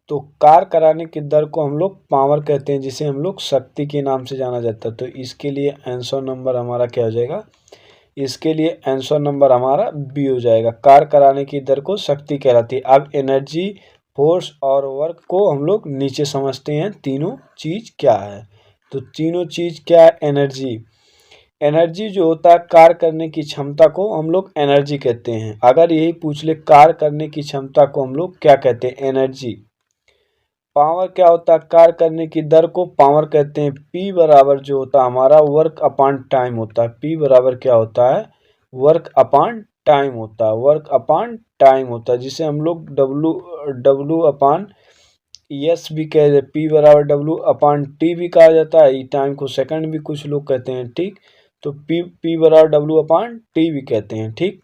तो कार्य कराने की दर को हम लोग पावर कहते हैं, जिसे हम लोग शक्ति के नाम से जाना जाता है। तो इसके लिए आंसर नंबर हमारा क्या हो जाएगा, इसके लिए आंसर नंबर हमारा बी हो जाएगा। कार्य कराने की दर को शक्ति कहलाती है। अब एनर्जी, फोर्स और वर्क को हम लोग नीचे समझते हैं, तीनों चीज क्या है। तो तीनों चीज क्या है, एनर्जी। एनर्जी जो होता है कार्य करने की क्षमता को हम लोग एनर्जी कहते हैं। अगर यही पूछ ले कार्य करने की क्षमता को हम लोग क्या कहते हैं, एनर्जी। पावर क्या होता है, कार्य करने की दर को पावर कहते हैं। पी बराबर जो होता है हमारा वर्क अपॉन टाइम होता है। पी बराबर क्या होता है, वर्क अपॉन टाइम होता है। वर्क अपॉन टाइम होता है, जिसे हम लोग डब्लू डब्लू अपॉन एस भी कह दे। पी बराबर डब्लू अपॉन टी भी कहा जाता है। टाइम को सेकंड भी कुछ लोग कहते हैं, ठीक। तो पी बराबर डब्लू अपॉन टी भी कहते हैं, ठीक।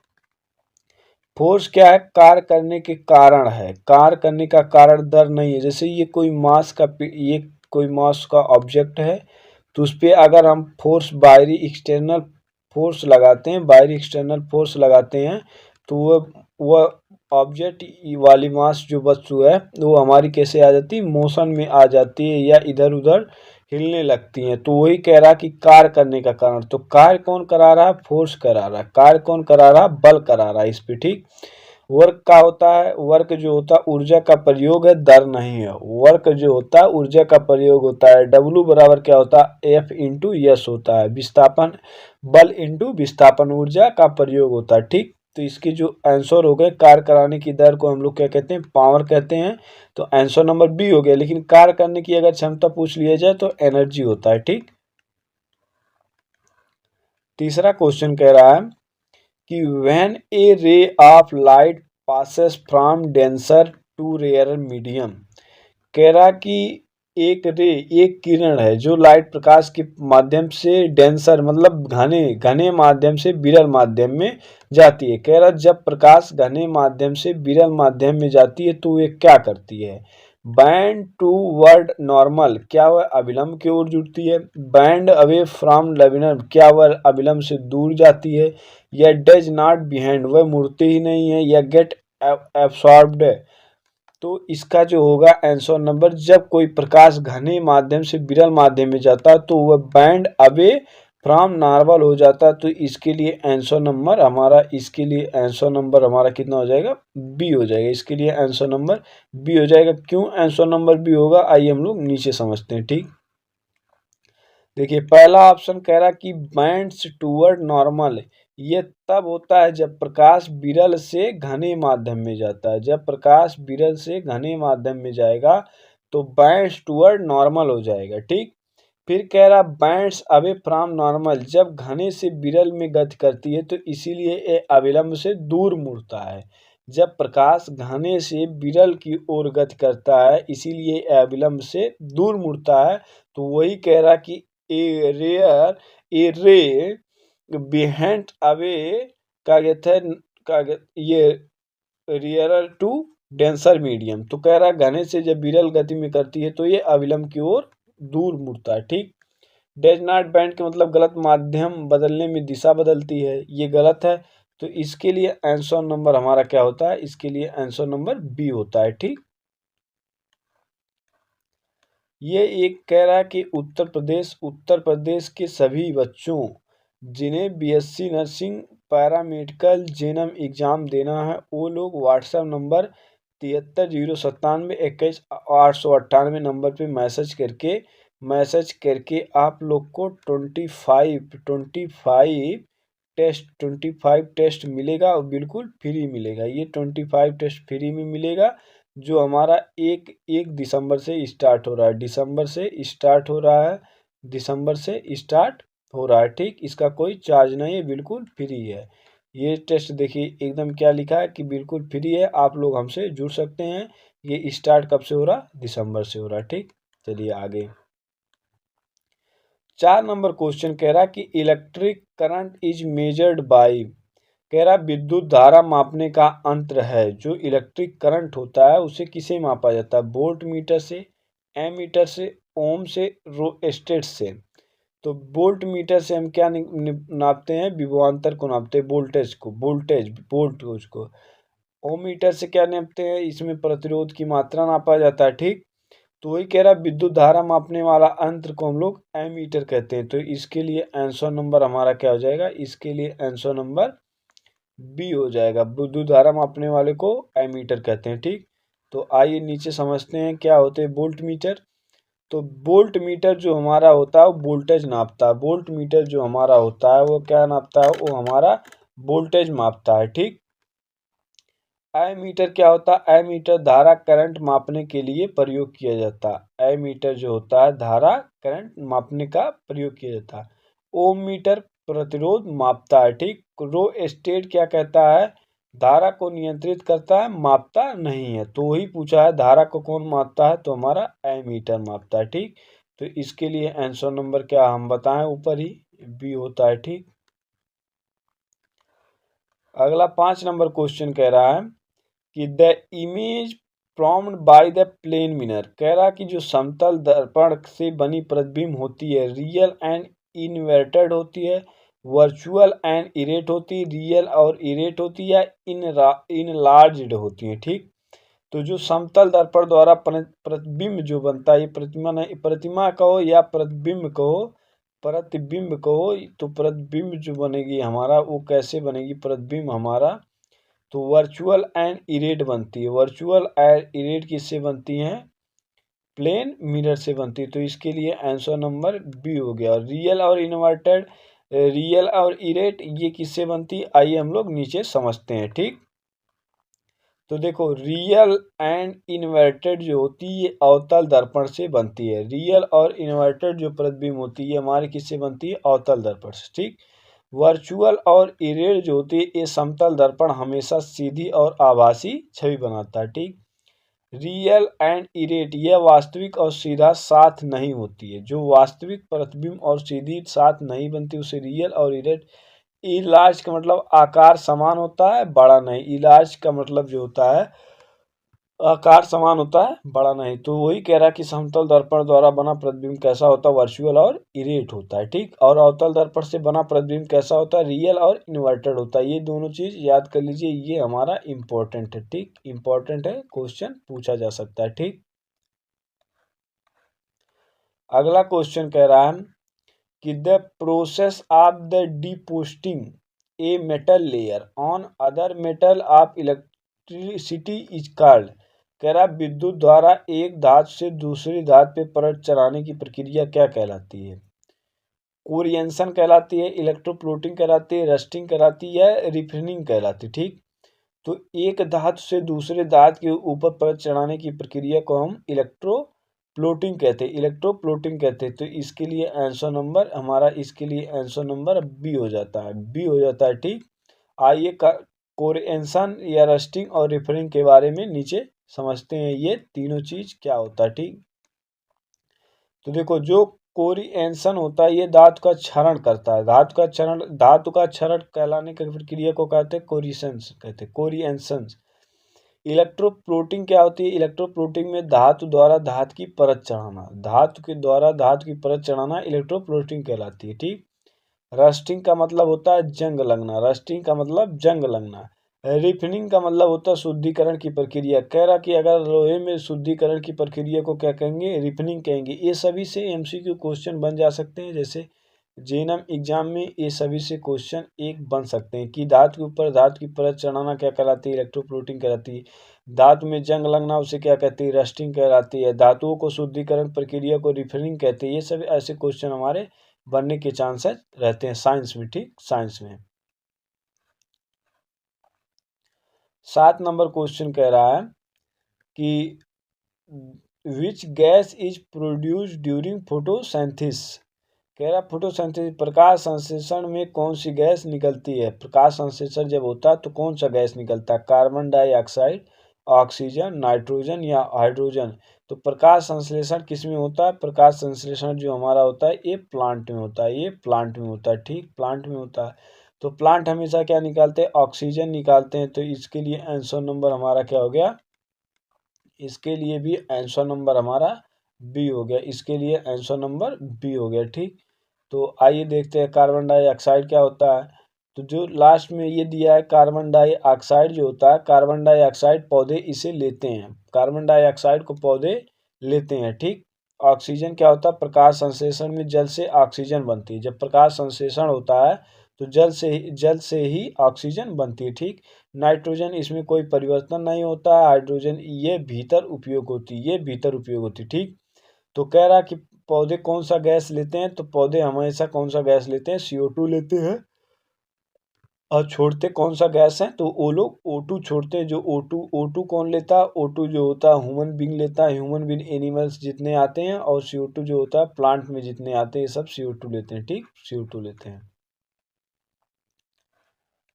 फोर्स क्या है, कार्य करने के कारण है। कार्य करने का कारण दर नहीं है। जैसे ये कोई मास का ऑब्जेक्ट है, तो उस पर अगर हम फोर्स बाहरी एक्सटर्नल फोर्स लगाते हैं, बाहरी एक्सटर्नल फोर्स लगाते हैं, तो वह ऑब्जेक्ट वाली मास जो वस्तु है वो हमारी कैसे आ जाती है, मोशन में आ जाती है या इधर उधर हिलने लगती हैं। तो वही कह रहा कि कार्य करने का कारण। तो कार्य कौन करा रहा है, फोर्स करा रहा है। कार्य कौन करा रहा है, बल करा रहा है इस पे, ठीक। वर्क का होता है, वर्क जो होता है ऊर्जा का प्रयोग है, दर नहीं है। वर्क जो होता है ऊर्जा का प्रयोग होता है। डब्लू बराबर क्या होता है, एफ इंटू एस होता है। विस्थापन बल इंटू विस्थापन ऊर्जा का प्रयोग होता है, ठीक। तो इसके जो आंसर हो गए, कार्य कराने की दर को हम लोग क्या कहते हैं, पावर कहते हैं। तो आंसर नंबर बी हो गया। लेकिन कार्य करने की अगर क्षमता पूछ लिया जाए तो एनर्जी होता है, ठीक। तीसरा क्वेश्चन कह रहा है कि when a ray of light passes from denser to rare medium. कह रहा कि एक किरण है जो लाइट प्रकाश के माध्यम से डेंसर मतलब घने घने माध्यम से विरल माध्यम में जाती है। कह रहा जब प्रकाश घने माध्यम से विरल माध्यम में जाती है तो ये क्या करती है, बैंड टू वर्ड नॉर्मल, क्या वह अभिलंब की ओर जुड़ती है। बैंड अवे फ्रॉम लविनर, क्या वह अभिलंब से दूर जाती है। या डज नॉट बिहाइंड, वह मुड़ती ही नहीं है। या गेट एब्सॉर्ब्ड। तो इसका जो होगा आंसर नंबर, जब कोई प्रकाश घने माध्यम से विरल माध्यम में जाता है तो वह बैंड अवे फ्रॉम नॉर्मल हो जाता है। तो इसके लिए आंसर नंबर हमारा कितना हो जाएगा, बी हो जाएगा। इसके लिए आंसर नंबर बी हो जाएगा। क्यों आंसर नंबर बी होगा, आइए हम लोग नीचे समझते हैं, ठीक। देखिए पहला ऑप्शन कह रहा कि बैंड्स टूवर्ड नॉर्मल, ये तब होता है जब प्रकाश विरल से घने माध्यम में जाता है। जब प्रकाश विरल से घने माध्यम में जाएगा तो बैंड्स टूवर्ड नॉर्मल हो जाएगा, ठीक। फिर कह रहा बैंड्स अवे फ्रॉम नॉर्मल, जब घने से विरल में गति करती है तो इसीलिए ये अविलंब से दूर मुड़ता है। जब प्रकाश घने से विरल की ओर गति करता है इसीलिए अविलंब से दूर मुड़ता है। तो वही कह रहा कि ए रे बिहाइंड अवे का कहते हैं ये रियरर टू डेंसर मीडियम। तो कह रहा घने से जब विरल गति में करती है तो ये अविलंब की ओर दूर मुड़ता है, ठीक। डज नॉट बैंड के मतलब गलत माध्यम बदलने में दिशा बदलती है, ये गलत है। तो इसके लिए आंसर नंबर हमारा क्या होता है, इसके लिए आंसर नंबर बी होता है, ठीक। ये एक कह रहा है कि उत्तर प्रदेश के सभी बच्चों जिन्हें बीएससी नर्सिंग पैरामेडिकल जेनम एग्जाम देना है वो लोग व्हाट्सएप नंबर 7307911898 नंबर पे मैसेज करके आप लोग को 25 टेस्ट मिलेगा और बिल्कुल फ्री मिलेगा। ये 25 टेस्ट फ्री में मिलेगा, जो हमारा एक दिसंबर से स्टार्ट हो रहा है। दिसंबर से स्टार्ट हो रहा है, ठीक। इसका कोई चार्ज नहीं है, बिल्कुल फ्री है। ये टेस्ट देखिए एकदम क्या लिखा है कि बिल्कुल फ्री है, आप लोग हमसे जुड़ सकते हैं। ये स्टार्ट कब से हो रहा, दिसंबर से हो रहा है, ठीक। चलिए आगे 4 नंबर क्वेश्चन कह रहा कि electric current is measured by, कह रहा विद्युत धारा मापने का अंतर है। जो इलेक्ट्रिक करंट होता है उसे किसे मापा जाता है, वोल्ट मीटर से, एमीटर से, ओम से, रोस्टेट से। तो वोल्ट मीटर से हम क्या नापते हैं, विभवांतर को नापते हैं, वोल्टेज को। ओम मीटर से क्या नापते हैं, इसमें प्रतिरोध की मात्रा नापा जाता है। ठीक, तो वही कह रहा विद्युत धारा मापने वाला यंत्र को हम लोग एमीटर कहते हैं। तो इसके लिए आंसर नंबर हमारा क्या हो जाएगा, इसके लिए आंसर नंबर बी हो जाएगा। विद्युत धारा मापने वाले को एमीटर कहते हैं। ठीक, तो आइए नीचे समझते हैं क्या होते हैं वोल्ट मीटर। तो वोल्ट मीटर जो हमारा होता है वो वोल्टेज नापता है। वोल्ट मीटर जो हमारा होता है वो क्या नापता है, वो हमारा वोल्टेज मापता है। ठीक, एमीटर क्या होता है, एमीटर धारा करंट मापने के लिए प्रयोग किया जाता है। एमीटर जो होता है धारा करंट मापने का प्रयोग किया जाता है। ओम मीटर प्रतिरोध मापता है। ठीक, रो स्टेट क्या कहता है, धारा को नियंत्रित करता है, मापता नहीं है। तो वही पूछा है धारा को कौन मापता है, तो हमारा एमीटर मापता है। ठीक, तो इसके लिए आंसर नंबर क्या हम बताएं, ऊपर ही बी होता है। ठीक, अगला 5 नंबर क्वेश्चन कह रहा है कि the image formed by the plane mirror, कह रहा कि जो समतल दर्पण से बनी प्रतिबिंब होती है रियल एंड इन्वर्टेड होती है, वर्चुअल एंड इरेट होती है, रियल और इरेट होती है, इनलार्ज्ड होती है। ठीक, तो जो समतल दर्पण द्वारा प्रतिबिंब जो बनता है, ये प्रतिमा नहीं, प्रतिमा कहो या प्रतिबिंब कहो, प्रतिबिंब कहो, तो प्रतिबिंब जो बनेगी हमारा वो कैसे बनेगी, प्रतिबिंब हमारा तो वर्चुअल एंड इरेट बनती है। वर्चुअल एंड इरेट किससे बनती हैं, प्लेन मिरर से बनती है। तो इसके लिए आंसर नंबर बी हो गया। रियल और इन्वर्टेड, रियल और इरेट ये किससे बनती है, आइए हम लोग नीचे समझते हैं। ठीक, तो देखो रियल एंड इन्वर्टेड जो होती है ये अवतल दर्पण से बनती है। रियल और इन्वर्टेड जो प्रतिबिंब होती है हमारे किससे बनती है, अवतल दर्पण से। ठीक, वर्चुअल और इरेट जो होती है ये समतल दर्पण हमेशा सीधी और आभासी छवि बनाता है। ठीक, रियल एंड इरेट यह वास्तविक और सीधा साथ नहीं होती है। जो वास्तविक प्रतिबिंब और सीधी साथ नहीं बनती उसे रियल और इरेट। इलाज का मतलब आकार समान होता है, बड़ा नहीं। इलाज का मतलब जो होता है आकार समान होता है, बड़ा नहीं। तो वही कह रहा है कि समतल दर्पण द्वारा बना प्रतिबिंब कैसा होता है, वर्चुअल और इरेट होता है। ठीक, और अवतल दर्पण से बना प्रतिबिंब कैसा होता है, रियल और इन्वर्टेड होता है। ये दोनों चीज याद कर लीजिए, ये हमारा इंपॉर्टेंट है। ठीक, इंपॉर्टेंट है, क्वेश्चन पूछा जा सकता है। ठीक, अगला क्वेश्चन कह रहा है कि the process of the depositing a metal layer on other metal of electricity is called, कह रहा विद्युत द्वारा एक धातु से दूसरी धातु पे परत चढ़ाने की प्रक्रिया क्या कहलाती है, कोरिएंशन कहलाती है, इलेक्ट्रोप्लोटिंग कहलाती है, रस्टिंग कहलाती है, रिफिनिंग कहलाती है। ठीक, तो एक धातु से दूसरे धातु के ऊपर परत चढ़ाने की प्रक्रिया को हम इलेक्ट्रोप्लोटिंग कहते हैं, इलेक्ट्रोप्लोटिंग कहते हैं। तो इसके लिए आंसर नंबर हमारा, इसके लिए आंसर नंबर बी हो जाता है, बी हो जाता है। ठीक, आइए कोरिएंशन या रस्टिंग और रिफिनिंग के बारे में नीचे समझते हैं, ये तीनों चीज क्या होता है। ठीक, तो देखो जो कोरिएंशन होता है ये धातु का क्षरण करता है। धातु का क्षरण कहलाने की प्रक्रिया को कहते हैं कोरिएंशन, कहते हैं कोरिएंशन। इलेक्ट्रोप्लोटिंग क्या होती है, इलेक्ट्रोप्लोटिंग में धातु द्वारा धातु की परत चढ़ाना, धातु के द्वारा धातु की परत चढ़ाना इलेक्ट्रोप्लोटिंग कहलाती है। ठीक, रस्टिंग का मतलब होता है जंग लगना, रस्टिंग का मतलब जंग लगना। रिफिनिंग का मतलब होता है शुद्धिकरण की प्रक्रिया। कह रहा कि अगर लोहे में शुद्धिकरण की प्रक्रिया को क्या कहेंगे, रिफिनिंग कहेंगे। ये सभी से एमसीक्यू क्वेश्चन बन जा सकते हैं, जैसे जेएनएम एग्जाम में ये सभी से क्वेश्चन एक बन सकते हैं कि धातु के ऊपर धातु की परत चढ़ाना क्या कहलाती है, इलेक्ट्रोप्लोटिंग कहलाती है। धातु में जंग लगना उसे क्या कहती है, रस्टिंग कहलाती है। धातुओं को शुद्धिकरण प्रक्रिया को रिफिनिंग कहते हैं। ये सभी ऐसे क्वेश्चन हमारे बनने के चांसेस रहते हैं साइंस में। ठीक, साइंस में 7 नंबर क्वेश्चन कह रहा है कि which gas is produce during photosynthesis, कह रहा फोटोसिंथेसिस प्रकाश संश्लेषण में कौन सी गैस निकलती है। प्रकाश संश्लेषण जब होता है तो कौन सा गैस निकलता है, कार्बन डाइऑक्साइड, ऑक्सीजन, नाइट्रोजन या हाइड्रोजन। तो प्रकाश संश्लेषण किस में होता है, प्रकाश संश्लेषण जो हमारा होता है ये प्लांट में होता है, ये प्लांट में होता है। ठीक, प्लांट में होता है। तो प्लांट हमेशा क्या निकालते हैं, ऑक्सीजन निकालते हैं। तो इसके लिए आंसर नंबर हमारा क्या हो गया, इसके लिए भी आंसर नंबर हमारा बी हो गया, इसके लिए आंसर नंबर बी हो गया। ठीक, तो आइए देखते हैं कार्बन डाइऑक्साइड क्या होता है। तो जो लास्ट में ये दिया है कार्बन डाइऑक्साइड जो होता है, कार्बन डाइऑक्साइड पौधे इसे लेते हैं, कार्बन डाइऑक्साइड को पौधे लेते हैं। ठीक, ऑक्सीजन क्या होता है, प्रकाश संश्लेषण में जल से ऑक्सीजन बनती है। जब प्रकाश संश्लेषण होता है तो जल से ही ऑक्सीजन बनती है। ठीक, नाइट्रोजन इसमें कोई परिवर्तन नहीं होता है, हाइड्रोजन ये भीतर उपयोग होती है, ये भीतर उपयोग होती है। ठीक, तो कह रहा कि पौधे कौन सा गैस लेते हैं, तो पौधे हमेशा कौन सा गैस लेते हैं, CO2 लेते हैं। और छोड़ते कौन सा गैस है, तो वो लोग O2 छोड़ते हैं। जो O2 कौन लेता है, O2 जो होता है ह्यूमन बींग लेता है, ह्यूमन बींग एनिमल्स जितने आते हैं, और CO2 जो होता है प्लांट में जितने आते हैं, ये सब CO2 लेते हैं। ठीक, CO2 लेते हैं।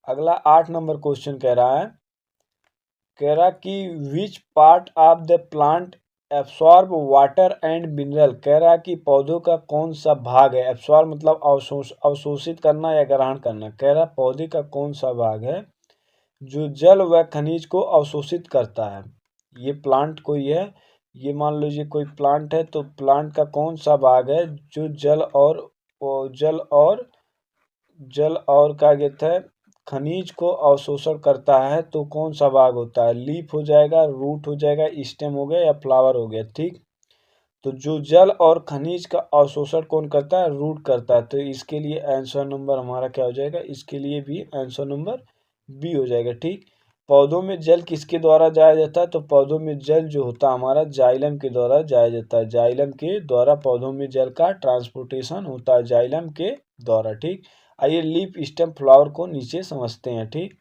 अगला 8 नंबर क्वेश्चन कह रहा कि which part of the plant absorb water and mineral. कह रहा है कि पौधों का कौन सा भाग है, एब्सॉर्ब मतलब अवशोषित करना या ग्रहण करना। कह रहा पौधे का कौन सा भाग है जो जल व खनिज को अवशोषित करता है। ये प्लांट कोई है, ये मान लीजिए कोई प्लांट है, तो प्लांट का कौन सा भाग है जो जल और क्या कहते हैं खनिज को अवशोषण करता है। तो कौन सा भाग होता है, लीफ हो जाएगा, रूट हो जाएगा, स्टेम हो गया, या फ्लावर हो गया। ठीक, तो जो जल और खनिज का अवशोषण कौन करता है, रूट करता है। तो इसके लिए आंसर नंबर हमारा क्या हो जाएगा, इसके लिए भी आंसर नंबर बी हो जाएगा। ठीक, पौधों में जल किसके द्वारा जाया जाता है, तो पौधों में जल जो होता है हमारा जाइलम के द्वारा जाया जाता है। जाइलम के द्वारा पौधों में जल का ट्रांसपोर्टेशन होता है जाइलम के द्वारा। ठीक, आइए लीफ स्टेम फ्लावर को नीचे समझते हैं। ठीक,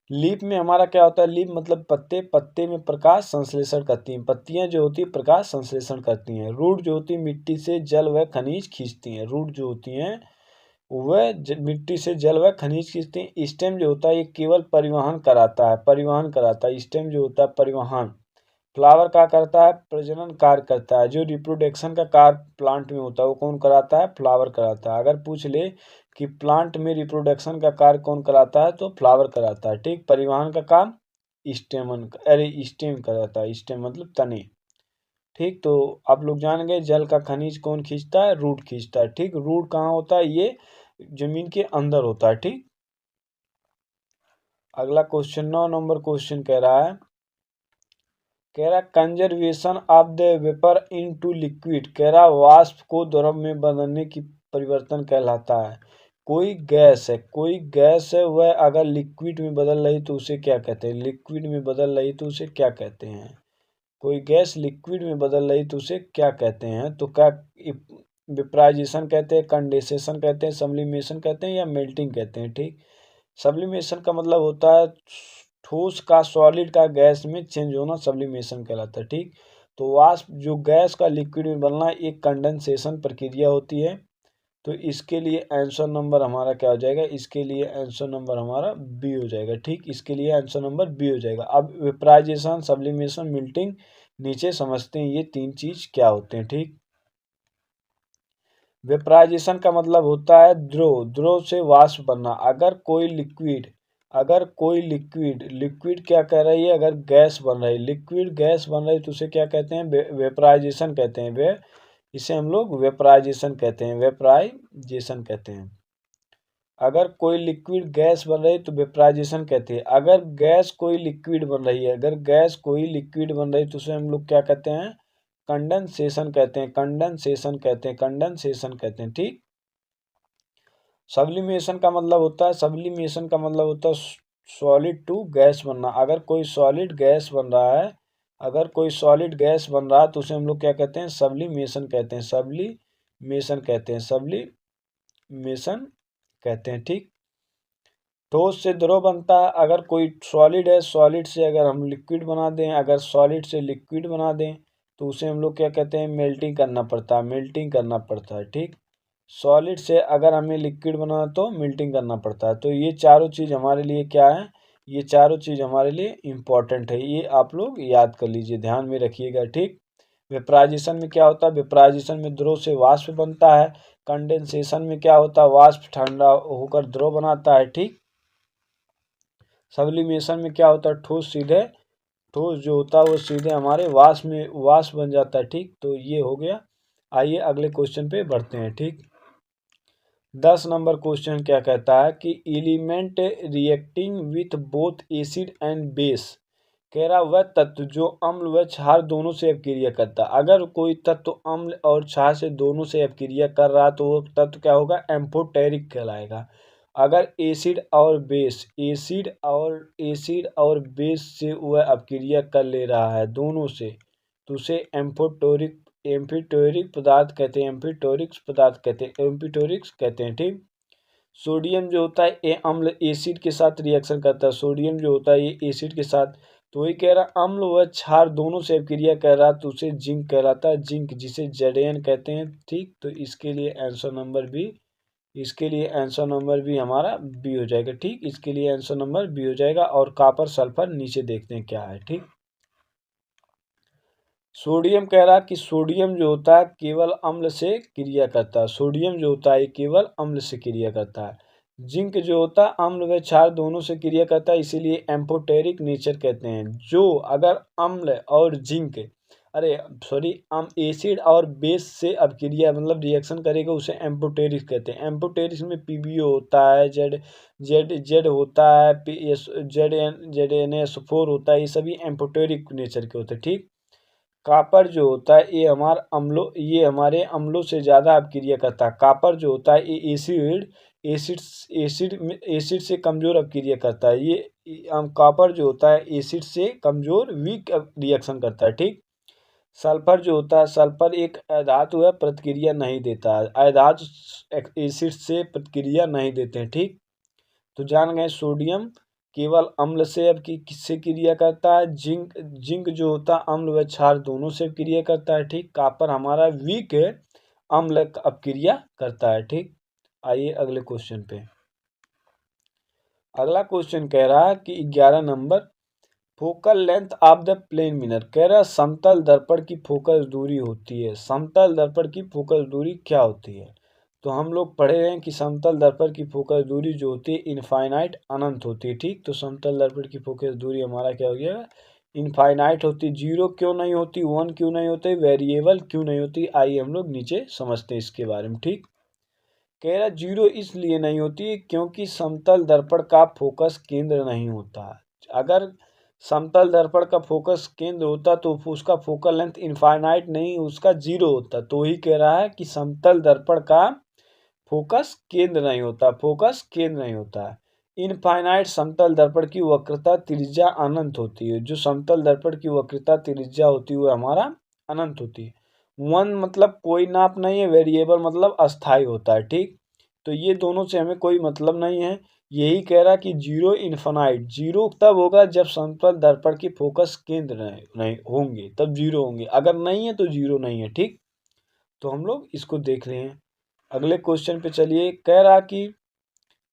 लीफ में हमारा क्या होता है, लीफ मतलब पत्ते, पत्ते में प्रकाश संश्लेषण करती हैं, पत्तियां जो होती है प्रकाश संश्लेषण करती हैं। रूट जो होती है मिट्टी से जल व खनिज खींचती हैं, रूट जो होती हैं वह मिट्टी से जल व खनिज खींचती हैं। स्टेम जो होता है ये केवल परिवहन कराता है, परिवहन कराता है, स्टेम जो होता है परिवहन। फ्लावर क्या करता है, प्रजनन कार्य करता है। जो रिप्रोडक्शन का कार्य प्लांट में होता है वो कौन कराता है, फ्लावर कराता है। अगर पूछ ले कि प्लांट में रिप्रोडक्शन का कार्य कौन कराता है, तो फ्लावर कराता है। ठीक, परिवहन का काम स्टेम कराता है, स्टेम मतलब तने। ठीक, तो आप लोग जान गए जल का खनिज कौन खींचता है, रूट खींचता है। ठीक, रूट कहाँ होता है, ये जमीन के अंदर होता है। ठीक, अगला क्वेश्चन 9 नंबर क्वेश्चन कह रहा conservation of the vapour into liquid. कह रहा वाष्प को द्रव में बदलने की परिवर्तन कहलाता है। कोई गैस है वह अगर लिक्विड में बदल रही तो उसे क्या कहते हैं, लिक्विड में बदल रही तो उसे क्या कहते हैं। कोई गैस लिक्विड में बदल रही तो उसे क्या कहते हैं, तो क्या वेपराइजेशन कहते हैं, कंडेंसेशन कहते हैं, सब्लिमेशन कहते हैं, या मेल्टिंग कहते हैं। ठीक, सब्लिमेशन का मतलब होता है ठोस का सॉलिड का गैस में चेंज होना, सब्लिमेशन कहलाता है। ठीक, तो वाष्प जो गैस का लिक्विड में बनना एक कंडेंसेशन प्रक्रिया होती है। तो इसके लिए आंसर नंबर हमारा क्या हो जाएगा, इसके लिए आंसर नंबर हमारा बी हो जाएगा। ठीक, इसके लिए आंसर नंबर बी हो जाएगा। अब वेपराइजेशन, सब्लिमेशन, मेल्टिंग नीचे समझते हैं ये तीन चीज क्या होते हैं। ठीक, वेपराइजेशन का मतलब होता है द्रव से वाष्प बनना। लिक्विड क्या कह रही है, अगर गैस बन रही, लिक्विड गैस बन रही तो उसे क्या कहते हैं, वेपराइजेशन कहते हैं। वे इसे हम लोग वेपराइजेशन कहते हैं, वेपराइजेशन कहते हैं। अगर कोई लिक्विड गैस बन रही तो वेपराइजेशन कहते हैं। अगर गैस कोई लिक्विड बन रही है, अगर गैस कोई लिक्विड बन रही तो उसे हम लोग क्या कहते हैं, कंडेंसेशन कहते हैं, कंडेंसेशन कहते हैं, कंडेंसेशन कहते हैं। ठीक, सब्लिमेशन का मतलब होता है, सब्लिमेशन का मतलब होता है सॉलिड टू गैस बनना। अगर कोई सॉलिड गैस बन रहा है, अगर कोई सॉलिड गैस बन रहा है तो उसे हम लोग क्या कहते हैं, सब्लिमेशन कहते हैं, सब्लिमेशन कहते हैं, सब्लिमेशन कहते हैं। ठीक, ठोस से द्रव बनता है। अगर कोई सॉलिड है, सॉलिड से अगर हम लिक्विड बना दें, अगर सॉलिड से लिक्विड बना दें तो उसे हम लोग क्या कहते हैं, मेल्टिंग करना पड़ता है, मेल्टिंग करना पड़ता है। ठीक, सॉलिड से अगर हमें लिक्विड बनाना तो मेल्टिंग करना पड़ता है। तो ये चारों चीज़ हमारे लिए क्या है, ये चारों चीज़ हमारे लिए इम्पॉर्टेंट है, ये आप लोग याद कर लीजिए, ध्यान में रखिएगा। ठीक, वेपराइजेशन में क्या होता है, वेपराइजेशन में द्रव से वाष्प बनता है। कंडेंसेशन में क्या होता है, वाष्प ठंडा होकर द्रव बनाता है। ठीक, सब्लिमेशन में क्या होता है, ठोस जो होता है वो सीधे हमारे वाष्प बन जाता है। ठीक, तो ये हो गया। आइए अगले क्वेश्चन पे बढ़ते हैं। ठीक, 10 नंबर क्वेश्चन क्या कहता है कि element reacting with both acid and base, कह रहा वह तत्व जो अम्ल व क्षार दोनों से अपक्रिया करता है। अगर कोई तत्व अम्ल और क्षार से दोनों से अपक्रिया कर रहा तो वो तत्व क्या होगा, एम्फोटेरिक कहलाएगा। अगर एसिड और बेस से वह अपक्रिया कर ले रहा है दोनों से, तो उसे एम्फिटोरिक पदार्थ कहते हैं, एम्फिटोरिक्स कहते हैं। ठीक। सोडियम जो होता है ये अम्ल एसिड के साथ रिएक्शन करता है, सोडियम जो होता है ये एसिड के साथ, तो वही कह रहा अम्ल व क्षार दोनों से अपक्रिया कर रहा तो उसे जिंक कहलाता है, जिंक जिसे Zn कहते हैं। ठीक। तो इसके लिए आंसर नंबर भी हमारा बी हो जाएगा। ठीक। इसके लिए आंसर नंबर बी हो जाएगा। और कॉपर सल्फर नीचे देखते हैं क्या है। ठीक। सोडियम कह रहा कि सोडियम जो होता है केवल अम्ल से क्रिया करता है, सोडियम जो होता है केवल अम्ल से क्रिया करता है। जिंक जो होता है अम्ल व क्षार दोनों से क्रिया करता है, इसीलिए एम्फोटेरिक नेचर कहते हैं। जो अगर अम्ल और जिंक एसिड और बेस से अपक्रिया मतलब रिएक्शन करेगा उसे एम्फोटेरिक कहते हैं। एम्फोटेरिक में पीबीओ होता है, जेड होता है, जेड एन एस 4 होता है, ये सभी एम्फोटेरिक नेचर के होते हैं। ठीक। कॉपर जो होता है ये हमारे अम्लों से ज़्यादा अपक्रिया करता है। कॉपर जो होता है ये एसिड से कमज़ोर अपक्रिया करता है। कॉपर जो होता है एसिड से कमज़ोर वीक रिएक्शन करता है। ठीक। सल्फर जो होता है, सल्फर एक अधातु है, प्रतिक्रिया नहीं देता है। अधातु एसिड से प्रतिक्रिया नहीं देते हैं। ठीक। तो जान गए सोडियम केवल अम्ल से अब किससे क्रिया करता है, जिंक जो होता है अम्ल व क्षार दोनों से क्रिया करता है। ठीक। कॉपर हमारा वीक है, अम्ल अपक्रिया करता है। ठीक। आइए अगले क्वेश्चन पे। अगला क्वेश्चन कह रहा है कि 11 number, focal length of the plane mirror, कह रहा है समतल दर्पण की फोकस दूरी होती है। समतल दर्पण की फोकस दूरी क्या होती है? तो हम लोग पढ़े हैं कि समतल दर्पण की फोकस दूरी जो होती है इनफाइनाइट अनंत होती है। ठीक। तो समतल दर्पण की फोकस दूरी हमारा क्या हो गया, इनफाइनाइट होती। जीरो क्यों नहीं होती, 1 क्यों नहीं होती, वेरिएबल क्यों नहीं होती, आइए हम लोग नीचे समझते हैं इसके बारे में। ठीक। कह रहा जीरो इसलिए नहीं होती क्योंकि समतल दर्पण का फोकस केंद्र नहीं होता। अगर समतल दर्पण का फोकस केंद्र होता तो उसका फोकल लेंथ इनफाइनाइट नहीं, उसका जीरो होता। तो ही कह रहा है कि समतल दर्पण का फोकस केंद्र नहीं होता, इनफाइनाइट समतल दर्पण की वक्रता त्रिज्या अनंत होती है। जो समतल दर्पण की वक्रता त्रिज्या होती है वो हमारा अनंत होती है। 1 मतलब कोई नाप नहीं है, वेरिएबल मतलब अस्थाई होता है। ठीक। तो ये दोनों से हमें कोई मतलब नहीं है। यही कह रहा कि जीरो इनफाइनाइट, जीरो तब होगा जब समतल दर्पण की फोकस केंद्र नहीं होंगे, तब जीरो होंगे, अगर नहीं है तो जीरो नहीं है। ठीक। तो हम लोग इसको देख रहे हैं। अगले क्वेश्चन पे चलिए। कह रहा कि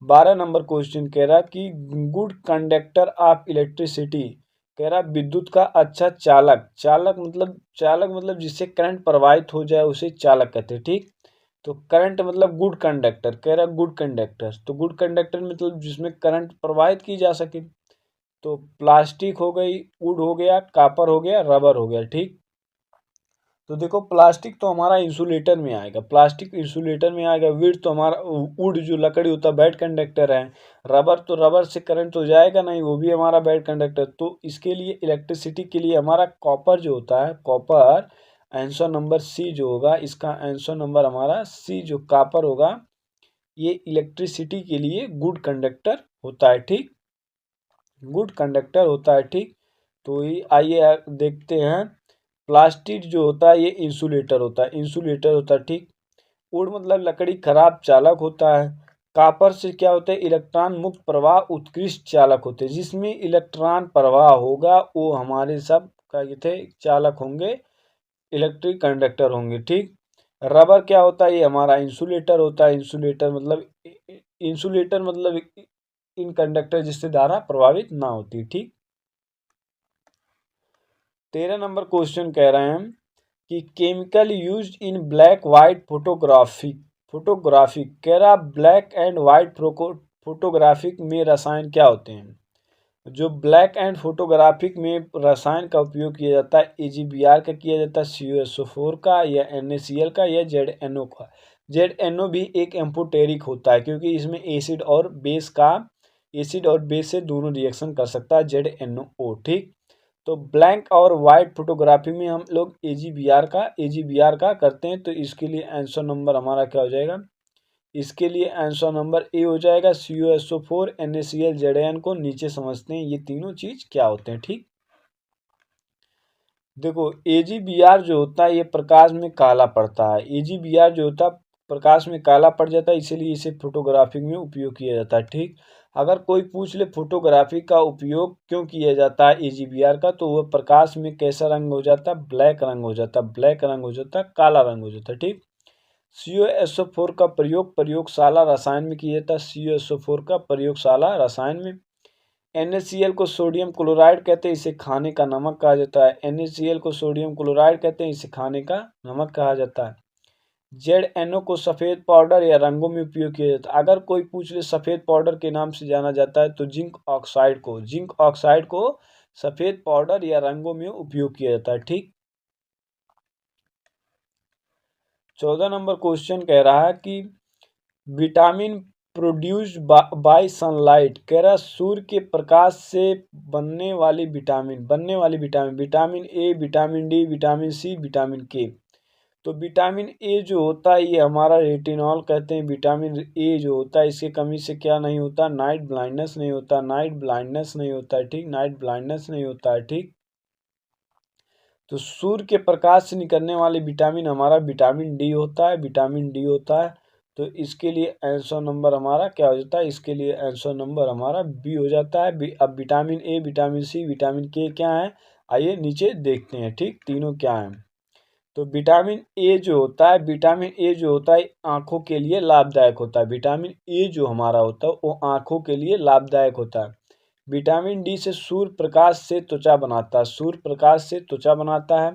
12 नंबर क्वेश्चन कह रहा कि गुड कंडक्टर ऑफ इलेक्ट्रिसिटी, कह रहा विद्युत का अच्छा चालक, चालक मतलब जिससे करंट प्रवाहित हो जाए उसे चालक कहते हैं। ठीक। तो करंट मतलब गुड कंडक्टर, कह रहा गुड कंडक्टर, तो गुड कंडक्टर मतलब जिसमें करंट प्रवाहित की जा सके। तो प्लास्टिक हो गई, वुड हो गया, कॉपर हो गया, रबर हो गया। ठीक। तो देखो प्लास्टिक तो हमारा इंसुलेटर में आएगा, वुड तो हमारा वुड जो लकड़ी होता है बैड कंडक्टर है। रबर तो रबर से करंट तो जाएगा नहीं, वो भी हमारा बैड कंडक्टर। तो इसके लिए इलेक्ट्रिसिटी के लिए हमारा कॉपर जो होता है, कॉपर आंसर नंबर सी जो होगा, इसका आंसर नंबर हमारा सी जो कॉपर होगा, ये इलेक्ट्रिसिटी के लिए गुड कंडक्टर होता है। ठीक। गुड कंडक्टर होता है। ठीक। तो ये आइए देखते हैं। प्लास्टिक जो होता है ये इंसुलेटर होता है। ठीक। वुड मतलब लकड़ी खराब चालक होता है। कॉपर से क्या होता है, इलेक्ट्रॉन मुक्त प्रवाह उत्कृष्ट चालक होते हैं। जिसमें इलेक्ट्रॉन प्रवाह होगा वो हमारे सब क्या थे, चालक होंगे, इलेक्ट्रिक कंडक्टर होंगे। ठीक। रबर क्या होता है, ये हमारा इंसुलेटर होता है। इंसुलेटर मतलब इन कंडक्टर जिससे धारा प्रभावित ना होती। ठीक। 13 नंबर क्वेश्चन कह रहे हैं कि chemical used in black white photography, कह रहा ब्लैक एंड वाइट फोटोग्राफिक में रसायन क्या होते हैं? जो ब्लैक एंड फोटोग्राफिक में रसायन का उपयोग किया जाता है, AgBr का किया जाता है, CuSO4 का या NaCl का या ZnO का। ZNO भी एक एम्फोटेरिक होता है क्योंकि इसमें एसिड और बेस से दोनों रिएक्शन कर सकता है ZNO। ठीक, तो ब्लैंक और वाइट फोटोग्राफी में हम लोग AGBR का करते हैं, तो इसके लिए आंसर नंबर हमारा क्या हो जाएगा, इसके लिए आंसर नंबर ए हो जाएगा। CuSO4 NaCl ZN को नीचे समझते हैं ये तीनों चीज क्या होते हैं। ठीक, देखो AGBR जो होता है ये प्रकाश में काला पड़ता है, AGBR जो होता है प्रकाश में काला पड़ जाता है, इसीलिए इसे फोटोग्राफी में उपयोग किया जाता है। ठीक, अगर कोई पूछ ले फोटोग्राफी का उपयोग क्यों किया जाता है AGBR का, तो वह प्रकाश में कैसा रंग हो जाता है, ब्लैक रंग हो जाता है, ब्लैक रंग हो जाता है, काला रंग हो जाता है। ठीक, CuSO4 का प्रयोग प्रयोगशाला रसायन में किया जाता है, CuSO4 का प्रयोगशाला रसायन में। NaCl को सोडियम क्लोराइड कहते हैं, इसे खाने का नमक कहा जाता है, NaCl को सोडियम क्लोराइड कहते हैं, इसे खाने का नमक कहा जाता है। ZNO को सफ़ेद पाउडर या रंगों में उपयोग किया जाता है। अगर कोई पूछ ले सफ़ेद पाउडर के नाम से जाना जाता है, तो जिंक ऑक्साइड को सफ़ेद पाउडर या रंगों में उपयोग किया जाता है। ठीक, 14 नंबर क्वेश्चन कह रहा है कि विटामिन प्रोड्यूस्ड बाय सनलाइट, कह रहा सूर्य के प्रकाश से बनने वाली vitamin vitamin A, vitamin D, vitamin C, vitamin K. तो विटामिन ए जो होता है ये हमारा रेटिनॉल कहते हैं। विटामिन ए जो होता है इसकी कमी से क्या नहीं होता, नाइट ब्लाइंडनेस नहीं होता, नाइट ब्लाइंडनेस नहीं होता है। ठीक, नाइट ब्लाइंडनेस नहीं होता है। ठीक, तो सूर्य के प्रकाश से निकलने वाले विटामिन हमारा विटामिन डी होता है, विटामिन डी होता है। तो इसके लिए आंसर नंबर हमारा क्या हो जाता है, इसके लिए आंसर नंबर हमारा बी हो जाता है। अब vitamin A, vitamin C, vitamin K क्या है, आइए नीचे देखते हैं। ठीक, तीनों क्या हैं। तो विटामिन ए जो होता है, विटामिन ए जो होता है आंखों के लिए लाभदायक होता है। विटामिन ए जो हमारा होता है वो आंखों के लिए लाभदायक होता है। विटामिन डी से सूर्य प्रकाश से त्वचा बनाता है, सूर्य प्रकाश से त्वचा बनाता है।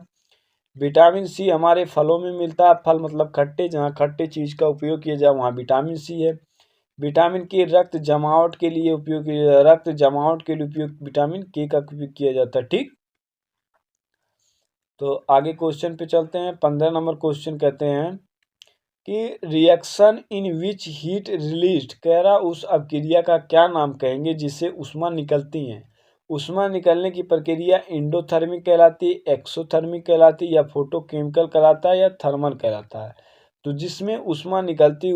विटामिन सी हमारे फलों में मिलता है, फल मतलब खट्टे, जहाँ खट्टे चीज का उपयोग किया जाए वहाँ विटामिन सी है। विटामिन के रक्त जमावट के लिए उपयोग किया, रक्त जमावट के लिए उपयोग विटामिन के का उपयोग किया जाता है। ठीक, तो आगे क्वेश्चन पे चलते हैं। 15 नंबर क्वेश्चन कहते हैं कि reaction in which heat released, कह रहा उस अपक्रिया का क्या नाम कहेंगे जिससे ऊष्मा निकलती है। ऊष्मा निकलने की प्रक्रिया एंडोथर्मिक कहलाती है, एक्सोथर्मिक कहलाती है, या फोटोकेमिकल कहलाता है, या थर्मल कहलाता है। तो जिसमें ऊष्मा निकलती है,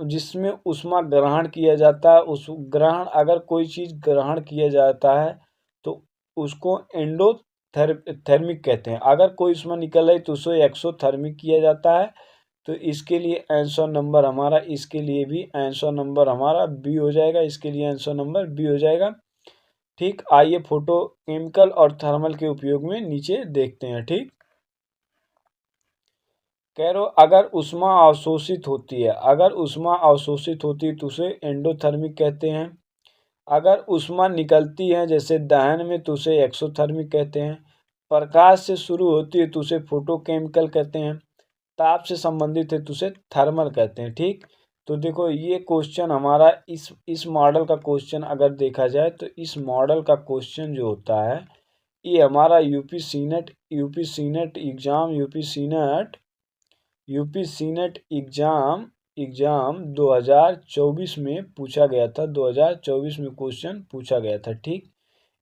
जिसमें ऊष्मा ग्रहण किया जाता है, उस ग्रहण अगर कोई चीज ग्रहण किया जाता है तो उसको थर्मिक कहते हैं। अगर कोई ऊष्मा निकल रही तो उसे एक्सोथर्मिक किया जाता है। तो इसके लिए आंसर नंबर हमारा, इसके लिए भी आंसर नंबर हमारा बी हो जाएगा, इसके लिए आंसर नंबर बी हो जाएगा। ठीक, आइए फोटो केमिकल और थर्मल के उपयोग में नीचे देखते हैं। ठीक, कह रहे हो अगर ऊष्मा अवशोषित होती है, अगर ऊष्मा अवशोषित होती है तो उसे एंडोथर्मिक कहते हैं। अगर ऊष्मा निकलती है जैसे दहन में तो उसे एक्सोथर्मिक कहते हैं। प्रकाश से शुरू होती है तो उसे फोटोकेमिकल कहते हैं। ताप से संबंधित है तो उसे थर्मल कहते हैं। ठीक, तो देखो ये क्वेश्चन हमारा इस मॉडल का क्वेश्चन अगर देखा जाए तो इस मॉडल का क्वेश्चन जो होता है ये हमारा यूपी सीनेट एग्जाम 2024 में पूछा गया था, 2024 में क्वेश्चन पूछा गया था। ठीक,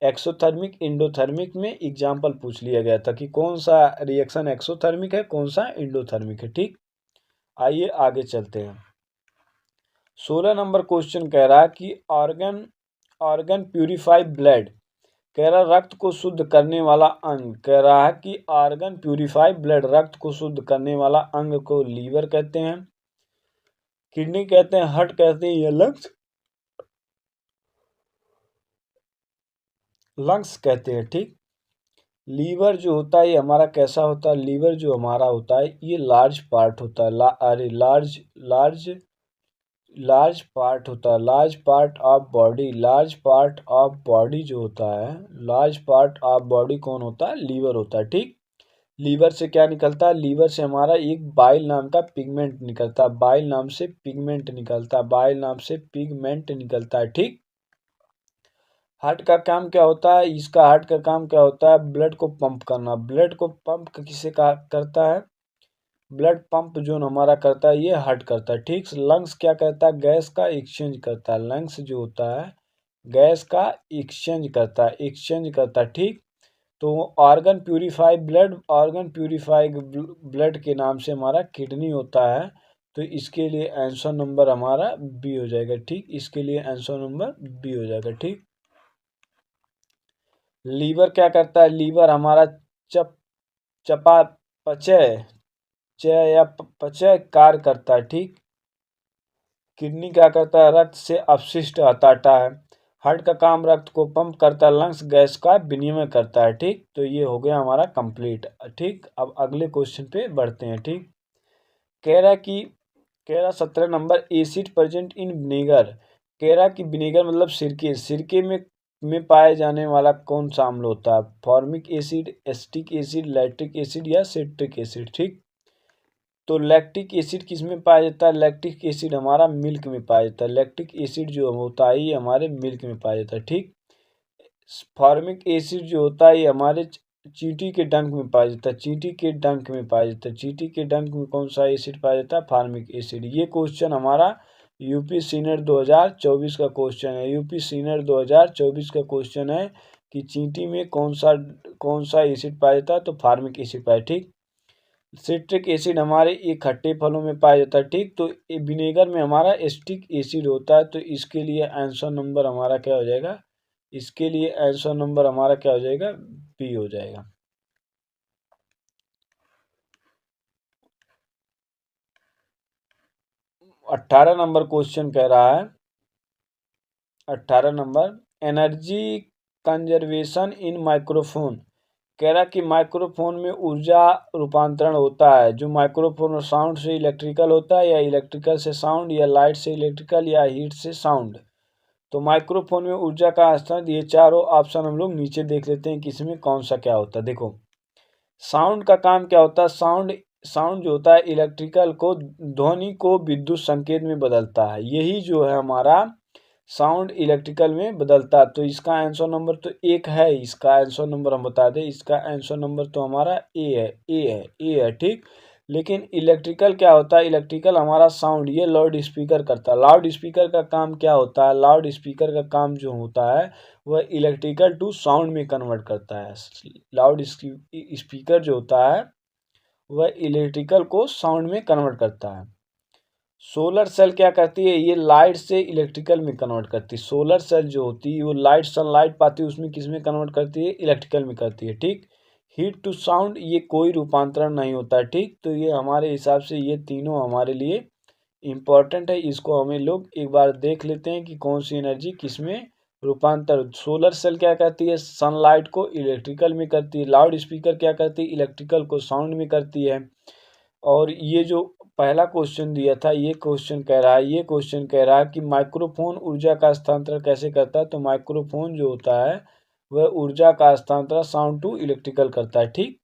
एक्सोथर्मिक एंडोथर्मिक में एग्जाम्पल पूछ लिया गया था कि कौन सा रिएक्शन एक्सोथर्मिक है, कौन सा एंडोथर्मिक है। ठीक, आइए आगे चलते हैं। 16 नंबर क्वेश्चन कह रहा है कि ऑर्गन प्यूरिफाई ब्लड, कह रहा रक्त को शुद्ध करने वाला अंग, कह रहा है कि ऑर्गन प्यूरिफाई ब्लड, रक्त को शुद्ध करने वाला अंग को लीवर कहते हैं, किडनी कहते हैं, हार्ट कहते हैं, या लंग्स कहते हैं। ठीक, लीवर जो होता है ये हमारा कैसा होता है, लीवर जो हमारा होता है ये लार्ज पार्ट होता है, लार्ज पार्ट होता है, large part of body, large part of body जो होता है, लार्ज पार्ट ऑफ बॉडी कौन होता है, लीवर होता है। ठीक, लीवर से क्या निकलता है, लीवर से हमारा एक बाइल नाम का पिगमेंट निकलता है, बाइल नाम से पिगमेंट निकलता है, बाइल नाम से पिगमेंट निकलता है। ठीक, हार्ट का काम क्या होता है, इसका हार्ट का काम क्या होता है, ब्लड को पंप करना, ब्लड को पंप किसे करता है, ब्लड पंप जो हमारा करता है ये हार्ट करता है, ठीक। लंग्स क्या करता है, गैस का एक्सचेंज करता है। लंग्स जो होता है गैस का एक्सचेंज करता है, ठीक। तो organ purify blood, organ purify blood के नाम से हमारा किडनी होता है। तो इसके लिए आंसर नंबर हमारा बी हो जाएगा, ठीक। इसके लिए आंसर नंबर बी हो जाएगा, ठीक। लीवर क्या करता है, लीवर हमारा चप चपा पचय चय या पचय कार्य करता है, ठीक। किडनी क्या करता है, रक्त से अपशिष्ट हटाता है। हार्ट का काम रक्त को पंप करता है। लंग्स गैस का विनिमय करता है, ठीक। तो ये हो गया हमारा कंप्लीट, ठीक। अब अगले क्वेश्चन पे बढ़ते हैं, ठीक। कह रहा कि कह रहा 17 number, acid present in vinegar. कह रहा कि विनेगर मतलब सिरके, सिरके में पाए जाने वाला कौन सा अम्ल होता है, formic acid, acetic acid, lactic acid या सिट्रिक एसिड, ठीक। तो लैक्टिक एसिड किस में पाया जाता है, लैक्टिक एसिड हमारा मिल्क में पाया जाता है। लैक्टिक एसिड जो होता है ये हमारे मिल्क में पाया जाता है, ठीक। फॉर्मिक एसिड जो होता है ये हमारे चींटी के डंक में पाया जाता है। चींटी के डंक में पाया जाता है। चींटी के डंक में कौन सा एसिड पाया जाता है, फॉर्मिक एसिड। ये क्वेश्चन हमारा यूपी सीनियर 2024 का क्वेश्चन है। यूपी सीनियर 2024 का क्वेश्चन है कि चींटी में कौन सा एसिड पाया जाता है, तो फॉर्मिक एसिड पाया, ठीक। सिट्रिक एसिड हमारे ये खट्टे फलों में पाया जाता है, ठीक। तो विनेगर में हमारा एसिटिक एसिड होता है। तो इसके लिए आंसर नंबर हमारा क्या हो जाएगा, इसके लिए आंसर नंबर हमारा क्या हो जाएगा, बी हो जाएगा। अट्ठारह नंबर क्वेश्चन कह रहा है, 18 number, energy conservation in microphone. कह रहा कि माइक्रोफोन में ऊर्जा रूपांतरण होता है। जो माइक्रोफोन साउंड से इलेक्ट्रिकल होता है, या इलेक्ट्रिकल से साउंड, या लाइट से इलेक्ट्रिकल, या हीट से साउंड। तो माइक्रोफोन में ऊर्जा का हस्तांतरण, ये चारों ऑप्शन हम लोग नीचे देख लेते हैं कि इसमें कौन सा क्या होता है। देखो, साउंड का काम क्या होता है, साउंड साउंड जो होता है इलेक्ट्रिकल को, ध्वनि को विद्युत संकेत में बदलता है। यही जो है हमारा साउंड इलेक्ट्रिकल में बदलता है। तो इसका आंसर नंबर तो एक है। इसका आंसर नंबर हम बता दें, इसका आंसर नंबर तो हमारा ए है, ठीक। लेकिन इलेक्ट्रिकल क्या होता है, इलेक्ट्रिकल हमारा साउंड ये लाउड स्पीकर करता है। लाउड स्पीकर का काम क्या होता है, लाउड स्पीकर का काम जो होता है वह इलेक्ट्रिकल टू साउंड में कन्वर्ट करता है। लाउड स्पीकर जो होता है वह इलेक्ट्रिकल को साउंड में कन्वर्ट करता है। सोलर सेल क्या करती है, ये लाइट से इलेक्ट्रिकल में कन्वर्ट करती है। सोलर सेल जो होती है वो लाइट, सनलाइट पाती है, उसमें किस में कन्वर्ट करती है, इलेक्ट्रिकल में करती है, ठीक। हीट टू साउंड ये कोई रूपांतरण नहीं होता है, ठीक। तो ये हमारे हिसाब से ये तीनों हमारे लिए इम्पॉर्टेंट है। इसको हमें लोग एक बार देख लेते हैं कि कौन सी एनर्जी किस में रूपांतर। सोलर सेल क्या करती है, सनलाइट को इलेक्ट्रिकल में करती है। लाउड स्पीकर क्या करती है, इलेक्ट्रिकल को साउंड में करती है। और ये जो पहला क्वेश्चन दिया था, ये क्वेश्चन कह रहा है कि माइक्रोफोन ऊर्जा का हस्तांतरण कैसे करता है। तो माइक्रोफोन जो होता है वह ऊर्जा का हस्तांतरण साउंड टू इलेक्ट्रिकल करता है, ठीक।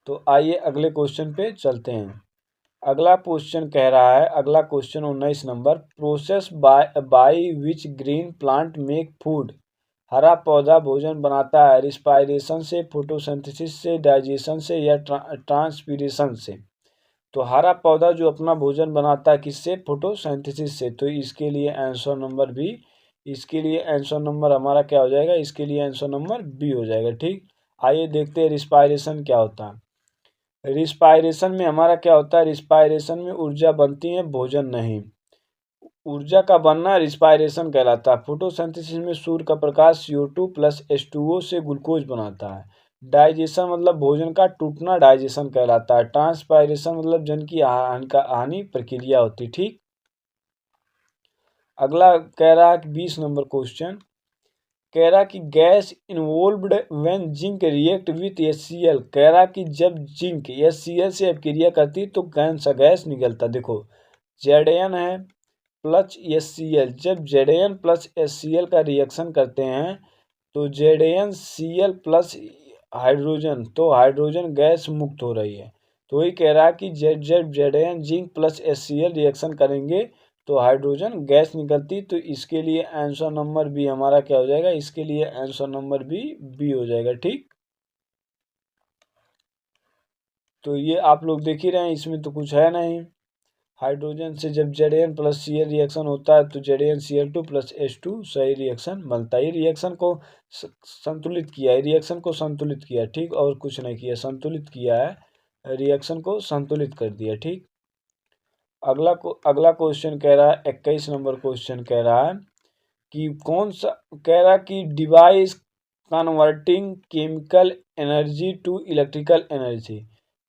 तो आइए अगले क्वेश्चन पे चलते हैं। अगला क्वेश्चन कह रहा है, अगला question 19 number, process by which green plant make food. हरा पौधा भोजन बनाता है रिस्पायरेशन से, फोटोसिंथेसिस से, डाइजेशन से, या ट्रांसपीरेशन से। तो हरा पौधा जो अपना भोजन बनाता है किससे, फोटोसिंथेसिस से। तो इसके लिए आंसर नंबर बी, इसके लिए आंसर नंबर हमारा क्या हो जाएगा, इसके लिए आंसर नंबर बी हो जाएगा, ठीक। आइए देखते हैं रिस्पायरेशन क्या होता है। रिस्पायरेशन में हमारा क्या होता है, रिस्पायरेशन में ऊर्जा बनती है, भोजन नहीं। ऊर्जा का बनना रिस्पायरेशन कहलाता है। फोटोसिंथेसिस में सूर्य का प्रकाश CO2 प्लस H2O से ग्लूकोज बनाता है। डाइजेशन मतलब भोजन का टूटना डाइजेशन कहलाता है। ट्रांसपायरेशन मतलब जन की हानि प्रक्रिया होती, ठीक। अगला कह रहा है कि 20 नंबर क्वेश्चन कह रहा कि gas involved when zinc react with HCl। कह रहा कि जब जिंक HCl से अपक्रिया करती तो कौन सा गैस निकलता। देखो, Zn है प्लस HCl। जब Zn प्लस HCl का रिएक्शन करते हैं तो ZnCl प्लस हाइड्रोजन, तो हाइड्रोजन गैस मुक्त हो रही है। तो वही कह रहा है कि जब Zn zinc plus HCl reaction करेंगे तो हाइड्रोजन गैस निकलती। तो इसके लिए आंसर नंबर बी हमारा क्या हो जाएगा, इसके लिए आंसर नंबर बी हो जाएगा, ठीक। तो ये आप लोग देख ही रहे हैं, इसमें तो कुछ है नहीं। हाइड्रोजन से जब Zn प्लस Cl रिएक्शन होता है तो ZnCl2 प्लस H2 सही रिएक्शन बनता है। ये रिएक्शन को संतुलित किया है, रिएक्शन को संतुलित किया, ठीक, और कुछ नहीं किया, संतुलित किया है, रिएक्शन को संतुलित कर दिया, ठीक। अगला क्वेश्चन कह रहा है, 21 नंबर क्वेश्चन कह रहा है कि कौन सा, कह रहा है कि device converting chemical energy to electrical energy,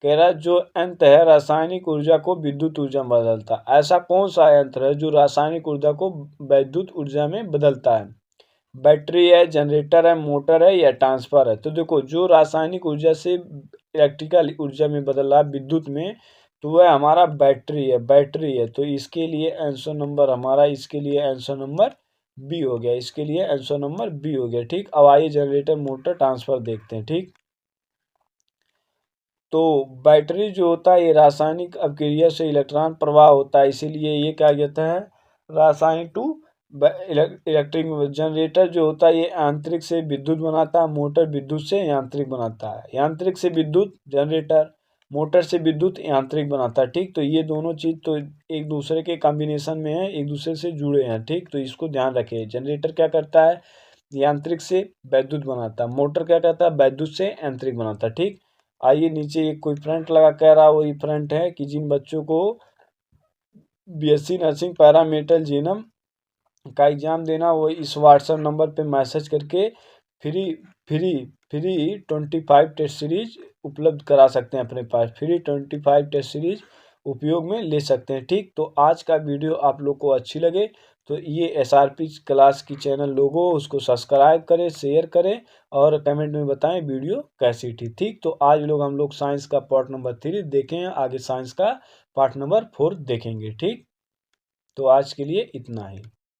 कह रहा है जो यंत्र है रासायनिक ऊर्जा को विद्युत ऊर्जा में बदलता है। ऐसा कौन सा यंत्र है जो रासायनिक ऊर्जा को विद्युत ऊर्जा में बदलता है? बैटरी है, जनरेटर है, मोटर है या ट्रांसफर है? तो देखो, जो रासायनिक ऊर्जा से इलेक्ट्रिकल ऊर्जा में बदल रहा है, विद्युत में, तो वह हमारा बैटरी है, बैटरी है। तो इसके लिए आंसर नंबर हमारा, इसके लिए आंसर नंबर बी हो गया, इसके लिए आंसर नंबर बी हो गया, ठीक। अब आइए जनरेटर, मोटर, ट्रांसफर देखते हैं, ठीक। तो बैटरी जो होता है ये रासायनिक अभिक्रिया से इलेक्ट्रॉन प्रवाह होता है, इसीलिए ये क्या कहता है, रासायनिक टू इलेक्ट्रिक। जनरेटर जो होता है ये यांत्रिक से विद्युत बनाता है, मोटर विद्युत से यांत्रिक बनाता है, यांत्रिक से विद्युत जनरेटर, मोटर से विद्युत यांत्रिक बनाता है, ठीक। तो ये दोनों चीज तो एक दूसरे के कॉम्बिनेशन में है, एक दूसरे से जुड़े हैं, ठीक। तो इसको ध्यान रखिए, जनरेटर क्या करता है, यांत्रिक से वैद्युत बनाता है, मोटर क्या करता है, वैद्युत से यांत्रिक बनाता है, ठीक। आइए नीचे एक कोई फ्रंट लगा, कह रहा वही फ्रंट है कि जिन बच्चों को बीएससी नर्सिंग पैरामेडिकल जीएनएम का एग्जाम देना, वो इस व्हाट्सएप नंबर पे मैसेज करके free free free 25 test series उपलब्ध करा सकते हैं, अपने पास फ्री 25 टेस्ट सीरीज उपयोग में ले सकते हैं, ठीक। तो आज का वीडियो आप लोग को अच्छी लगे तो ये एसआरपी क्लास की चैनल लोगो उसको सब्सक्राइब करें, शेयर करें और कमेंट में बताएं वीडियो कैसी थी, ठीक। तो आज हम लोग साइंस का पार्ट नंबर 3 देखें, आगे साइंस का पार्ट नंबर 4 देखेंगे, ठीक। तो आज के लिए इतना ही।